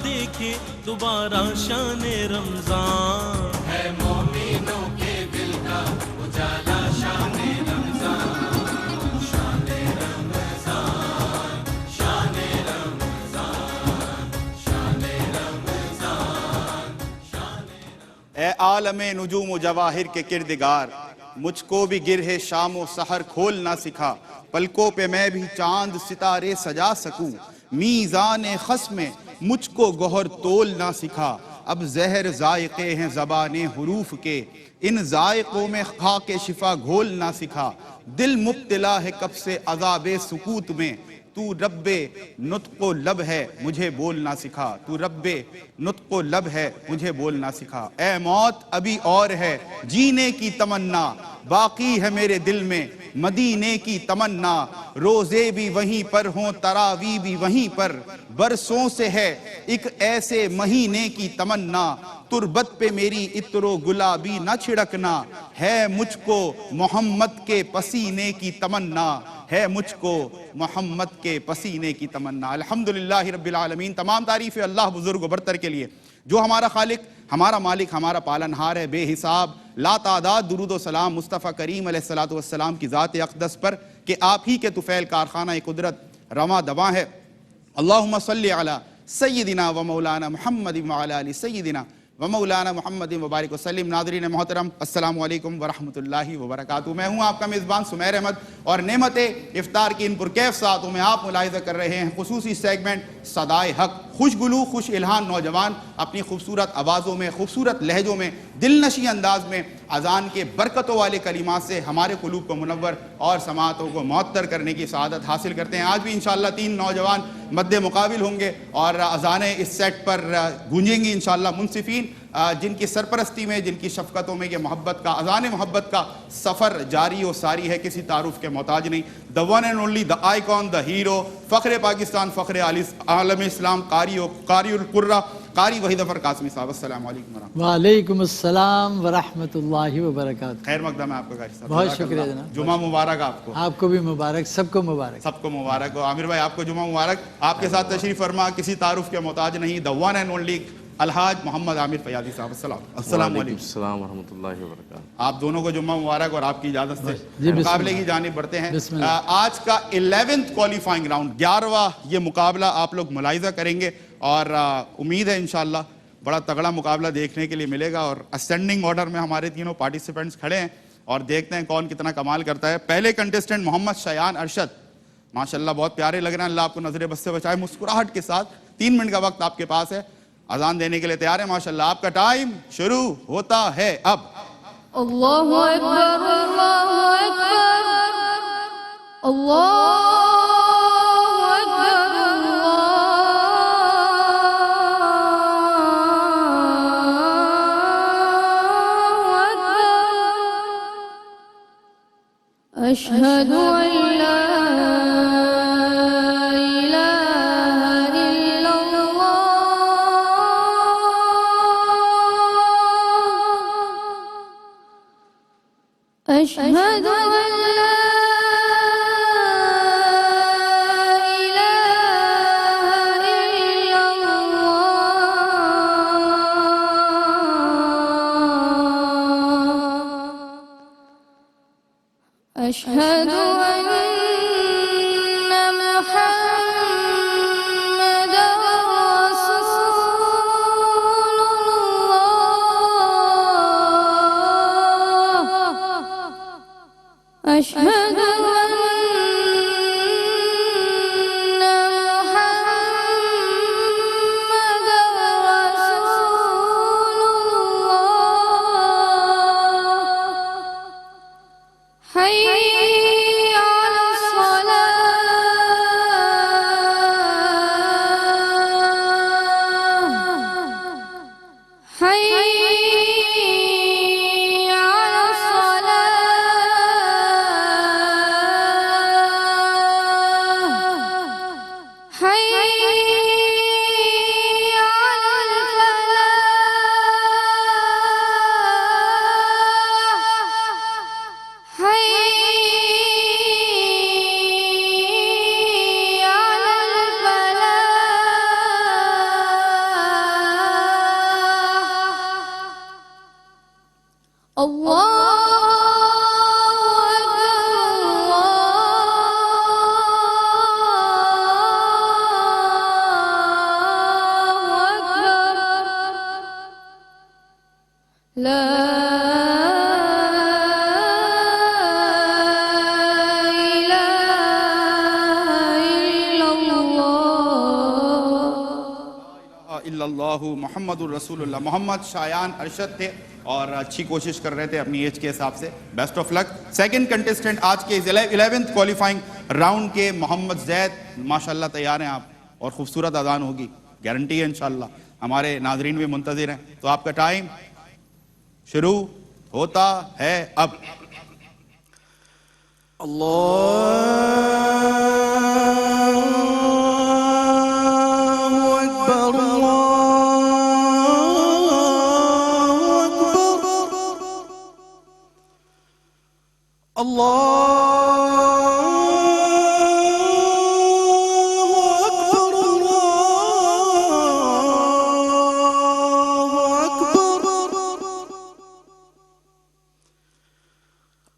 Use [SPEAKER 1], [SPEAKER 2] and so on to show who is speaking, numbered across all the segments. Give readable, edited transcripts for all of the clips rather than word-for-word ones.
[SPEAKER 1] دیکھے دوبارہ شان رمضان، ہے مومنوں کے دل کا اجالا شان رمضان، شان رمضان، شان رمضان، شان رمضان، شان رمضان۔
[SPEAKER 2] اے عالم نجوم و جواہر کے کردگار، مجھ کو بھی گرہ شام و سحر کھولنا سکھا، پلکوں پہ میں بھی چاند ستارے سجا سکوں، میزان خس میں مجھ کو گوہر تولنا سکھا، اب زہر ذائقے ہیں زبان حروف کے، ان ذائقوں میں خاک شفا گھولنا سکھا، دل مبتلا ہے کب سے عذاب سکوت میں، تو رب نطق و لب ہے مجھے بولنا سکھا، تو رب نطق و لب ہے مجھے بولنا سکھا۔ اے موت ابھی اور ہے جینے کی تمنا، باقی ہے میرے دل میں مدینے کی تمنا، روزے بھی وہیں پر ہوں تراویح بھی وہیں پر، برسوں سے ہے ایک ایسے مہینے کی تمنا، تربت پہ میری عطر و گلابی نہ چھڑکنا، ہے مجھ کو محمد کے پسینے کی تمنا، ہے مجھ کو محمد کے پسینے کی تمنا۔ الحمدللہ رب العالمین، تمام تعریف اللہ بزرگ و برتر کے لیے جو ہمارا خالق، ہمارا مالک، ہمارا پالنہار ہے، بے حساب لا تعداد درود و سلام مصطفیٰ کریم علیہ السلام کی ذات اقدس پر کہ آپ ہی کے طفیل کارخانہ قدرت رواں دواں ہے۔ اللہم صلی علی سیدنا و مولانا محمد وعلی آل سیدنا و مولانا محمد مبارک وسلم۔ ناظرین محترم، السلام علیکم ورحمۃ اللہ وبرکاتہ۔ میں ہوں آپ کا میزبان سمیر احمد، اور نعمت افطار کی ان پرکیف ساعتوں میں آپ ملاحظہ کر رہے ہیں خصوصی سیگمنٹ صدائے حق، خوش گلو خوش الہان نوجوان اپنی خوبصورت آوازوں میں، خوبصورت لہجوں میں، دل نشیں انداز میں اذان کے برکتوں والے کلمات سے ہمارے قلوب کو منور اور سماعتوں کو معطر کرنے کی سعادت حاصل کرتے ہیں۔ آج بھی انشاءاللہ 3 نوجوان مد مقابل ہوں گے اور اذانیں اس سیٹ پر گونجیں گی انشاءاللہ، منصفین جن کی سرپرستی میں، جن کی شفقتوں میں یہ محبت کا، اذان محبت کا سفر جاری و ساری ہے، کسی تعارف کے محتاج نہیں۔ the one and only, the icon, the hero، فخر پاکستان، فخر عالم اسلام، قاری القرہ، قاری وحید ظفر قاسمی صاحب، السلام علیکم ورحمۃ اللہ۔
[SPEAKER 3] وعلیکم السلام ورحمۃ اللہ وبرکاتہ۔
[SPEAKER 2] خیر مقدم ہے آپ کا قاری صاحب،
[SPEAKER 3] بہت شکریہ جناب،
[SPEAKER 2] جمعہ مبارک آپ کو۔
[SPEAKER 3] آپ کو بھی مبارک، سب کو مبارک،
[SPEAKER 2] سب کو مبارک ہو۔ عامر بھائی آپ کو جمعہ مبارک۔ آپ کے ساتھ تشریف فرما، کسی تعارف کے محتاج نہیں، the one and only الحاج محمد عامر فیاضی صاحب، السلام علیکم۔
[SPEAKER 4] السلام ورحمۃ اللہ وبرکاتہ۔
[SPEAKER 2] آپ دونوں کو جمعہ مبارک، اور آپ کی اجازت سے مقابلے کی جانب بڑھتے ہیں۔
[SPEAKER 3] بسم اللہ۔
[SPEAKER 2] آج کا 11ویں کوالیفائنگ راؤنڈ، 11واں یہ مقابلہ آپ لوگ ملاحظہ کریں گے، اور امید ہے انشاءاللہ بڑا تگڑا مقابلہ دیکھنے کے لیے ملے گا، اور اسٹینڈنگ آرڈر میں ہمارے تینوں پارٹیسپینٹس کھڑے ہیں، اور دیکھتے ہیں کون کتنا کمال کرتا ہے۔ پہلے کنٹیسٹنٹ محمد شایان ارشد، ماشاءاللہ بہت پیارے لگ رہے ہیں، اللہ آپ کو نظر بد سے بچائے، مسکراہٹ کے ساتھ 3 منٹ کا وقت آپ کے پاس ہے، اذان دینے کے لیے تیار ہے ماشاءاللہ۔ آپ کا ٹائم شروع ہوتا ہے اب۔
[SPEAKER 5] اللہ اکبر، اللہ اکبر، اللہ اکبر، اللہ اکبر، اشہد ان لا أشهد أن لا إله إلا الله، أشهد أن محمدا رسول الله، أشهد أن محمدا رسول الله، حي على
[SPEAKER 2] اللہ محمد الرسول اللہ. محمد شایان ارشد تھے اور اچھی کوشش کر رہے تھے اپنی ایج کے حساب سے. Best of luck. Second contestant آج کے 11th کوالیفائنگ راؤنڈ کے محمد زید. ماشاءاللہ تیار ہیں آپ اور خوبصورت اذان ہوگی, گارنٹی ہے انشاءاللہ. ہمارے ناظرین بھی منتظر ہیں, تو آپ کا ٹائم شروع ہوتا ہے اب.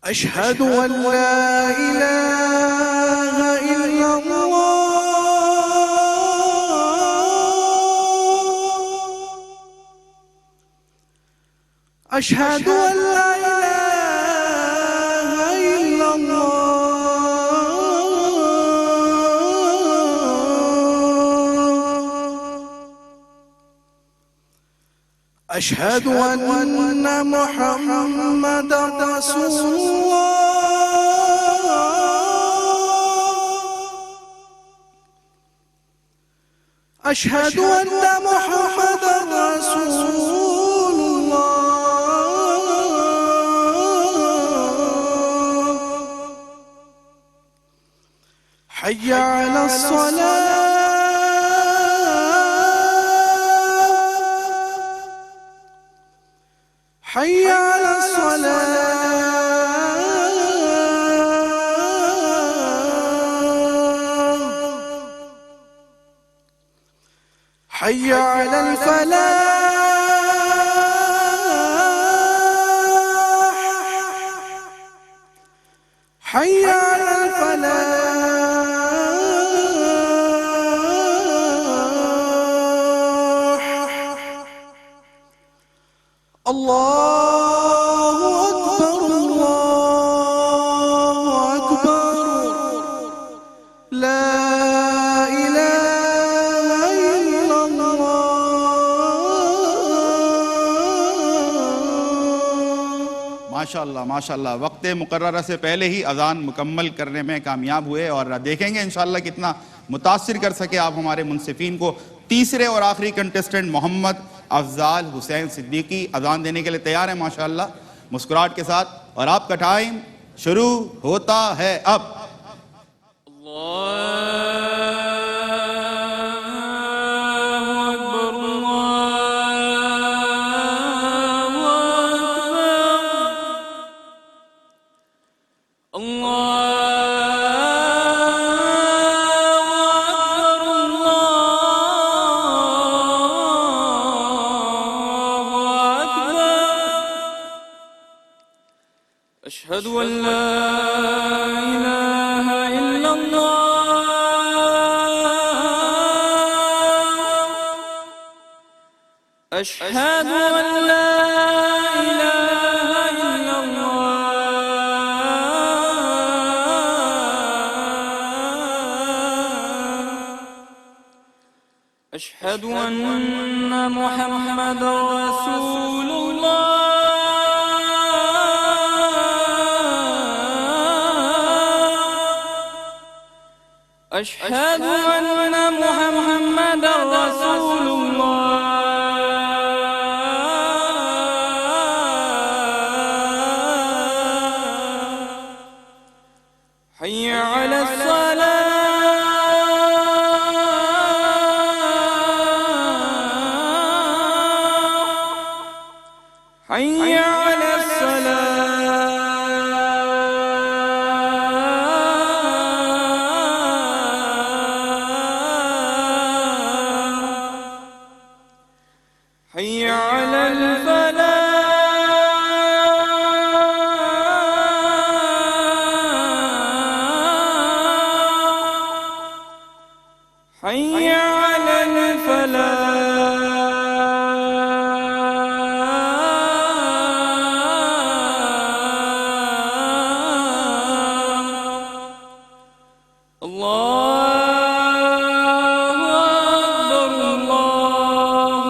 [SPEAKER 4] أشهد أن لا إله إلا الله أشهد أن لا إله إلا الله أشهد أن محمدا رسول الله أشهد أن محمدا رسول الله حي على الصلاة حي على الصلاة حي على الفلاح حي على الفلاح الله أكبر الله أكبر لا إله إلا الله.
[SPEAKER 2] ماشاءاللہ ماشاءاللہ. وقت مقررہ سے پہلے ہی اذان مکمل کرنے میں کامیاب ہوئے اور دیکھیں گے انشاءاللہ کتنا متاثر کر سکے آپ ہمارے منصفین کو. تیسرے اور آخری کنٹسٹنٹ محمد افضال حسین صدیقی اذان دینے کے لیے تیار ہیں ماشاءاللہ مسکراہٹ کے ساتھ, اور آپ کا ٹائم شروع ہوتا ہے اب.
[SPEAKER 1] أشهد أن لا إله إلا الله أشهد أن لا إله إلا الله أشهد أن محمدا رسول الله أشهد أن محمدا رسول الله حي على الصلاة حي على الصلاة حي على الفلاح حي على الفلاح الله أكبر الله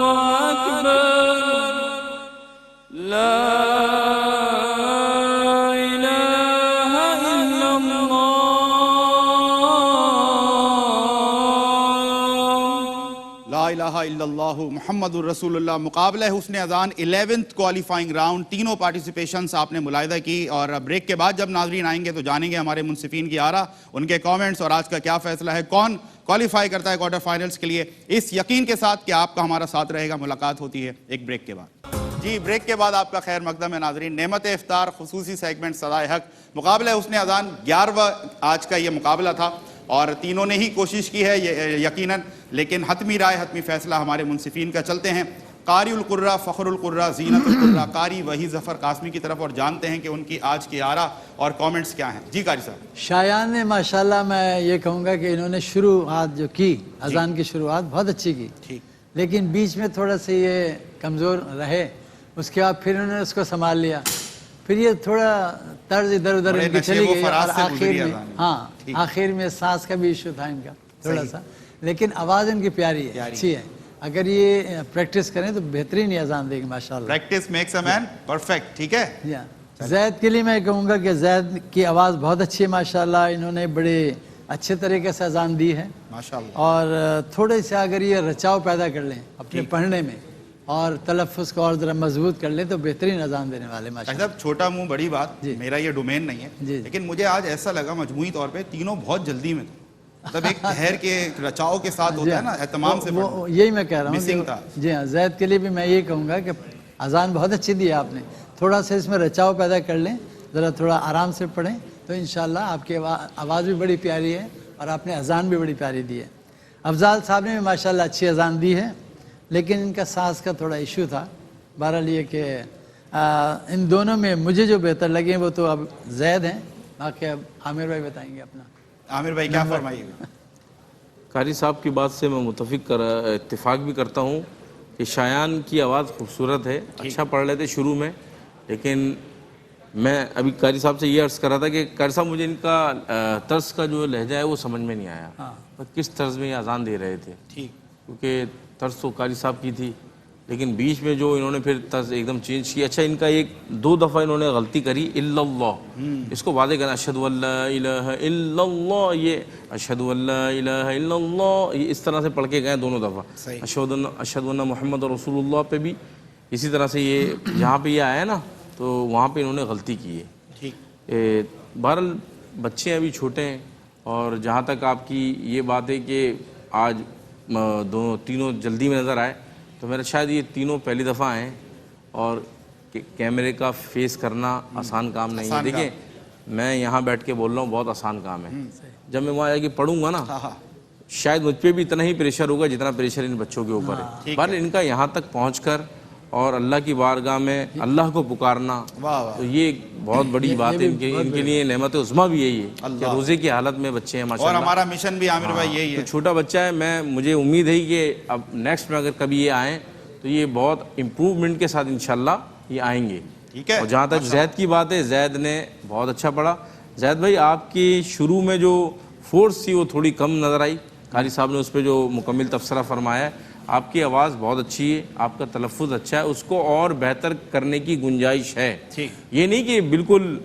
[SPEAKER 2] الہ الا اللہ محمد الرسول اللہ. مقابلہ حسن اذان 11th کوالیفائنگ راؤنڈ. تینوں پارٹیسپیشنز آپ نے ملاحظہ کی, اور بریک کے بعد جب ناظرین آئیں گے تو جانیں گے ہمارے منصفین کی آرا, ان کے کامنٹس, اور آج کا کیا فیصلہ ہے, کون کوالیفائی کرتا ہے کوارٹر فائنلز کے لیے, اس یقین کے ساتھ کہ آپ کا ہمارا ساتھ رہے گا. ملاقات ہوتی ہے ایک بریک کے بعد. جی بریک کے بعد آپ کا خیر مقدم ہے ناظرین. نعمت افطار خصوصی سیگمنٹ صدائے حق, مقابلہ حسن اذان 11واں آج کا یہ مقابلہ تھا, اور تینوں نے ہی کوشش کی ہے یقیناً, لیکن حتمی رائے حتمی فیصلہ ہمارے منصفین کا. چلتے ہیں قاری القرہ, فخر القرہ, زینت القرہ, قاری وحید ظفر قاسمی کی طرف, اور جانتے ہیں کہ ان کی آج کی آرا اور کامنٹس کیا ہیں. جی قاری صاحب.
[SPEAKER 3] شایان نے ماشاءاللہ میں یہ کہوں گا کہ انہوں نے شروعات جو کی, اذان کی شروعات بہت اچھی کی,
[SPEAKER 2] ٹھیک,
[SPEAKER 3] لیکن بیچ میں تھوڑا سا یہ کمزور رہے. اس کے بعد پھر انہوں نے اس کو سنبھال لیا, پھر یہ تھوڑا طرز ادھر ادھر ان کی چلی گئی, اور آخر میں سانس کا بھی ایشو تھا ان کا تھوڑا سا, لیکن آواز ان کی پیاری ہے, اچھی ہے. اگر یہ پریکٹس کریں تو بہترین ہی اذان دے گی ماشاءاللہ.
[SPEAKER 2] Practice makes a man perfect. ٹھیک ہے.
[SPEAKER 3] زید کے لیے میں کہوں گا کہ زید کی آواز بہت اچھی ہے ماشاءاللہ, انہوں نے بڑے اچھے طریقے سے اذان دی ہے
[SPEAKER 2] ماشاءاللہ,
[SPEAKER 3] اور تھوڑے سے اگر یہ رچاؤ پیدا کر لیں اپنے پڑھنے میں اور تلفظ کو اور ذرا مضبوط کر لیں تو بہترین اذان دینے والے ماشاءاللہ.
[SPEAKER 2] صاحب چھوٹا منہ بڑی بات, میرا یہ ڈومین نہیں ہے, لیکن مجھے آج ایسا لگا مجموعی طور پہ تینوں بہت جلدی میں تھے, مطلب ایک ٹھہر کے رچاؤ کے ساتھ ہوتا ہے نا, اہتمام سے پڑھنا.
[SPEAKER 3] یہی میں کہہ رہا ہوں. جی ہاں, زید کے لیے بھی میں یہ کہوں گا کہ اذان بہت اچھی دی ہے آپ نے, تھوڑا سا اس میں رچاؤ پیدا کر لیں, ذرا تھوڑا آرام سے پڑھیں تو انشاءاللہ آپ کی آواز بھی بڑی پیاری ہے اور آپ نے اذان بھی بڑی پیاری دی ہے. افضال صاحب نے بھی ماشاءاللہ اچھی اذان دی ہے, لیکن ان کا سانس کا تھوڑا ایشو تھا. بہرحال یہ کہ ان دونوں میں مجھے جو بہتر لگے وہ تو اب زید ہیں, باقی اب عامر بھائی بتائیں گے اپنا.
[SPEAKER 2] عامر بھائی کیا فرمائیے گا؟
[SPEAKER 6] قاری صاحب کی بات سے میں اتفاق بھی کرتا ہوں کہ شایان کی آواز خوبصورت ہے, اچھا پڑھ لیتے شروع میں, لیکن میں ابھی قاری صاحب سے یہ عرض کر رہا تھا کہ قاری صاحب مجھے ان کا طرز کا جو لہجہ ہے وہ سمجھ میں نہیں آیا, کس طرز میں یہ اذان دے رہے تھے.
[SPEAKER 2] ٹھیک,
[SPEAKER 6] کیونکہ طرز تو قاری صاحب کی تھی, لیکن بیچ میں جو انہوں نے پھر طرز ایک دم چینج کی. اچھا, ان کا ایک 2 دفعہ انہوں نے غلطی کری, الا اللہ, اس کو واضح کرنا, اشہدو ان لا الہ الا اللہ, یہ اشہدو ان لا الہ الا اللہ, یہ اس طرح سے پڑھ کے گئے دونوں دفعہ. اشہدو ان محمد رسول اللہ پہ بھی اسی طرح سے یہ جہاں پہ یہ آیا نا تو وہاں پہ انہوں نے غلطی کی ہے.
[SPEAKER 2] ٹھیک,
[SPEAKER 6] بہرحال بچے ابھی چھوٹے ہیں, اور جہاں تک آپ کی یہ بات ہے کہ آج تینوں جلدی میں نظر آئے, تو میرا شاید یہ تینوں پہلی دفعہ آئے, اور کیمرے کا فیس کرنا آسان کام نہیں ہے. دیکھیں میں یہاں بیٹھ کے بول رہا ہوں بہت آسان کام ہے, جب میں وہاں جا کے پڑھوں گا نا شاید مجھ پہ بھی اتنا ہی پریشر ہوگا جتنا پریشر ان بچوں کے اوپر ہے. بہرحال ان کا یہاں تک پہنچ کر اور اللہ کی بارگاہ میں اللہ کو پکارنا, تو یہ بہت بڑی بات ہے ان کے لیے. نعمت عظمیٰ بھی یہی ہے کہ روزے کی حالت میں بچے ہیں ماشاءاللہ,
[SPEAKER 2] اور ہمارا مشن بھی عامر بھائی یہی ہے.
[SPEAKER 6] چھوٹا بچہ ہے, مجھے امید ہے کہ اب نیکسٹ میں اگر کبھی یہ آئیں تو یہ بہت امپروومنٹ کے ساتھ انشاءاللہ یہ آئیں گے.
[SPEAKER 2] ٹھیک ہے.
[SPEAKER 6] اور جہاں تک زید کی بات ہے, زید نے بہت اچھا پڑھا. زید بھائی آپ کی شروع میں جو فورس تھی وہ تھوڑی کم نظر آئی, قاری صاحب نے اس پہ جو مکمل تبصرہ فرمایا ہے. آپ کی آواز بہت اچھی ہے, آپ کا تلفظ اچھا ہے, اس کو اور بہتر کرنے کی گنجائش ہے. یہ نہیں کہ بالکل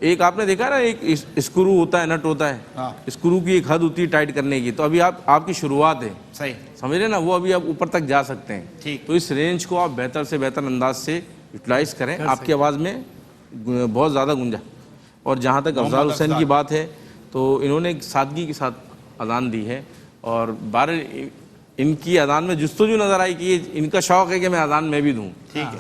[SPEAKER 6] ایک آپ نے دیکھا نا ایک اسکرو ہوتا ہے, نٹ ہوتا ہے, اسکرو کی ایک حد ہوتی ہے ٹائٹ کرنے کی, تو ابھی آپ کی شروعات ہے,
[SPEAKER 2] صحیح
[SPEAKER 6] سمجھ رہے نا, وہ ابھی آپ اوپر تک جا سکتے ہیں. تو اس رینج کو آپ بہتر سے بہتر انداز سے یوٹیلائز کریں, آپ کی آواز میں بہت زیادہ گنجا. اور جہاں تک افضال حسین کی بات ہے تو انہوں نے ایک سادگی کے ساتھ اذان دی ہے, اور ان کی اذان میں جستجو نظر آئی کہ ان کا شوق ہے کہ میں اذان میں بھی دوں.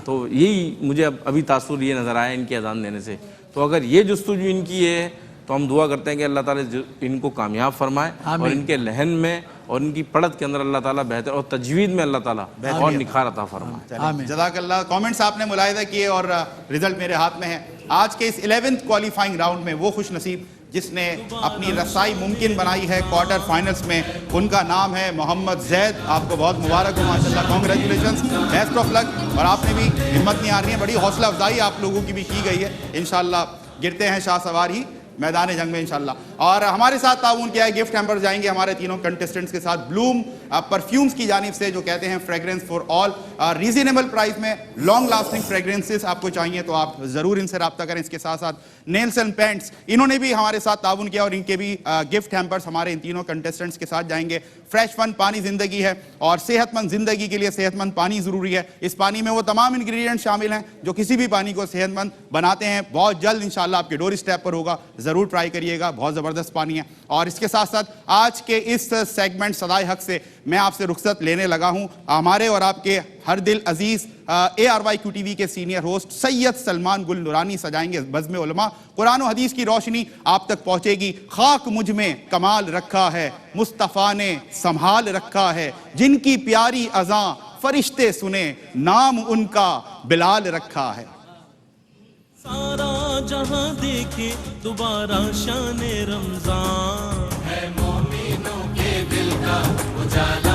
[SPEAKER 6] تو یہی مجھے ابھی تاثر یہ نظر آیا ان کی اذان دینے سے. تو اگر یہ جستجو ان کی ہے تو ہم دعا کرتے ہیں کہ اللہ تعالیٰ ان کو کامیاب فرمائے, اور ان کے لہن میں اور ان کی پڑھت کے اندر اللہ تعالیٰ بہتر, اور تجوید میں اللہ تعالیٰ اور نکھار عطا فرمائے.
[SPEAKER 2] جزاک اللہ. کامنٹس آپ نے ملاحظہ کیے اور رزلٹ میرے ہاتھ میں ہے. آج کے اس 11th کوالیفائنگ راؤنڈ میں وہ خوش نصیب جس نے اپنی رسائی ممکن بنائی ہے کوارٹر فائنلز میں, ان کا نام ہے محمد زید. آپ کو بہت مبارک ہو ماشاءاللہ, کانگریچولیشنز, بیسٹ آف لک. اور آپ نے بھی ہمت نہیں ہارنی ہے, بڑی حوصلہ افزائی آپ لوگوں کی بھی کی گئی ہے. انشاءاللہ گرتے ہیں شاہ سوار ہی میدان جنگ میں انشاءاللہ. اور ہمارے ساتھ تعاون کیا ہے, گفٹ ہیمپر جائیں گے ہمارے تینوں کنٹیسٹنٹس کے ساتھ بلوم پرفیومز کی جانب سے, جو کہتے ہیں fragrance for all, reasonable price میں لانگ لاسٹنگ فریگرنسز آپ کو چاہیے تو آپ ضرور ان سے رابطہ کریں. اس کے ساتھ ساتھ نیلس اینڈ پینٹس, انہوں نے بھی ہمارے ساتھ تعاون کیا اور ان کے بھی گفٹ ہیمپرز ہمارے ان تینوں کنٹیسٹنٹس کے ساتھ جائیں گے. فریش فن پانی زندگی ہے, اور صحت مند زندگی کے لیے صحت مند پانی ضروری ہے. اس پانی میں وہ تمام انگریڈینٹ شامل ہیں جو کسی بھی پانی کو صحت مند بناتے ہیں. بہت جلد انشاءاللہ آپ کے ڈور اسٹیپ پر ہوگا, ضرور ٹرائی کریے گا, بہت زبردست پانی ہے. اور اس کے ساتھ ساتھ آج کے اس سیگمنٹ صدائے حق سے میں آپ سے رخصت لینے لگا ہوں. ہمارے اور آپ کے ہر دل عزیز ARYQ TV کے سینئر ہوسٹ سید سلمان گل نورانی سجائیں گے بزم علماء. قرآن و حدیث کی روشنی آپ تک پہنچے گی. خاک مجھ میں کمال رکھا ہے, مصطفیٰ نے سنبھال رکھا ہے, جن کی پیاری اذاں فرشتے سنے, نام ان کا بلال رکھا ہے.
[SPEAKER 7] سارا جہاں دیکھے دوبارہ شان رمضان ہے, مومنوں کے دل کا اجالا